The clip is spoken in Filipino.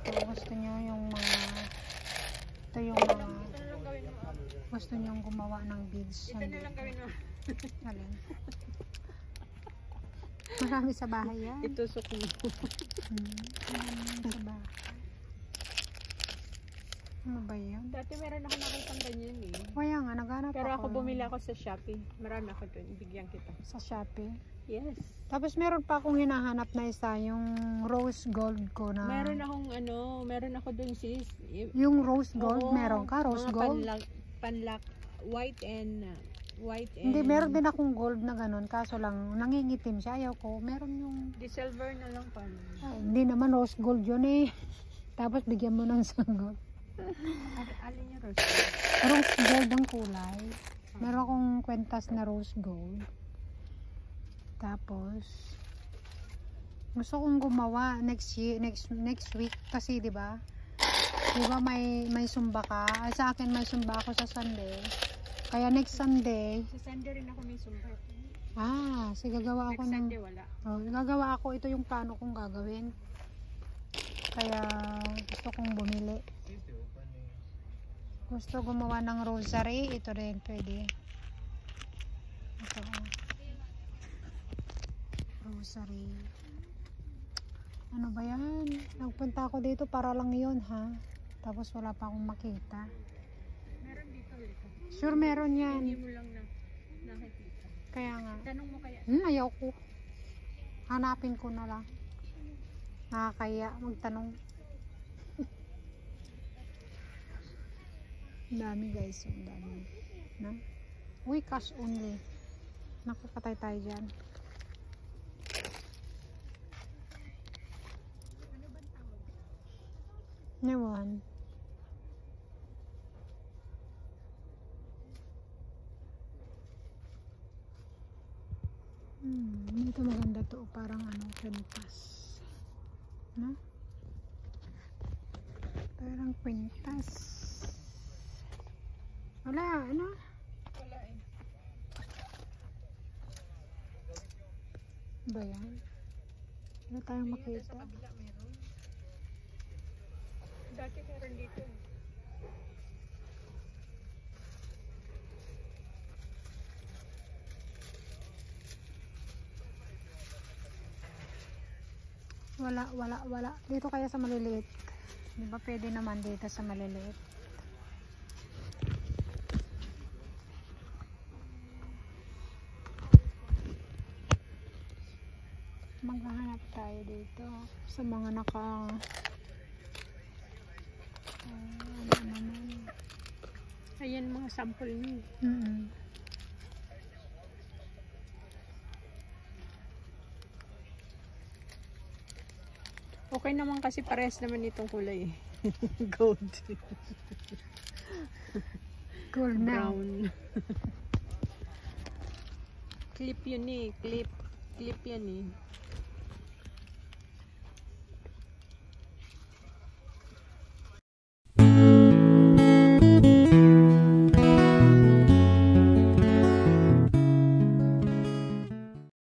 ito. Gusto nyo yung mga, ito yung mga, gusto nyo gumawa ng beads. Ito na lang gawin mo. Alin? Marami sa bahay yan. Itusok mo. Marami sa bahay. Ano ba yan? Dati meron ako nakitang ganyan eh. Kaya nga, naghanap Pero ako ako. bumili ako sa Shopee. Marami ako dun. Bigyan kita. Sa Shopee. Yes. Tapos meron pa akong hinahanap na isa, yung rose gold ko na. Meron akong ano, meron ako dun sis. Yung rose gold, Oo, meron ka? Rose mga gold? Panlak, white and Hindi, meron din akong gold na ganun. Kaso lang, nangingitim siya. Ayaw ko. Meron yung... di silver na lang pa. Hindi naman rose gold yun eh. Tapos bigyan mo ng sanggol. Alin yung rose? Rose gold ang kulay. Meron akong kwentas na rose gold. Tapos gusto kong gumawa next week kasi 'di ba? 'Di ba may sumba ka? Ay, sa akin may sumba ako sa Sunday. Kaya next Sunday, Sa Sunday rin ako may sumpa. sige gagawa ako Next ng Sunday wala. gagawa ako, ito yung plano kong gagawin. Kaya gusto kong bumili. Gusto gumawa ng rosary, ito rin pwede. Ito. Rosary. Ano ba yan? Nagpunta ako dito para lang yun ha. Tapos wala pa akong makita. Meron dito ulit. Sure meron Hindi yan. mo lang nakikita. Kaya nga. Tanong mo kaya. Ayaw ko. Hanapin ko na lang. Nakakaya magtanong. Ang dami guys. Ang dami. Na? Uy, cash only. Nakakatay tayo dyan. Ewan. Dito maganda to. Parang ano, kwintas. No? Parang kwintas. Wala, ano? Wala eh. Ba yan? Wala tayong makita. Sa kabila meron. Dati meron dito. Wala. Dito kaya sa maliliit. Di ba pwede naman dito sa maliliit? Maghahanap tayo dito sa mga ano naman. Ayan mga sample niyo. Okay naman kasi parehas naman itong kulay eh. Gold. Cool na. Brown. Clip yun eh. Clip yan eh.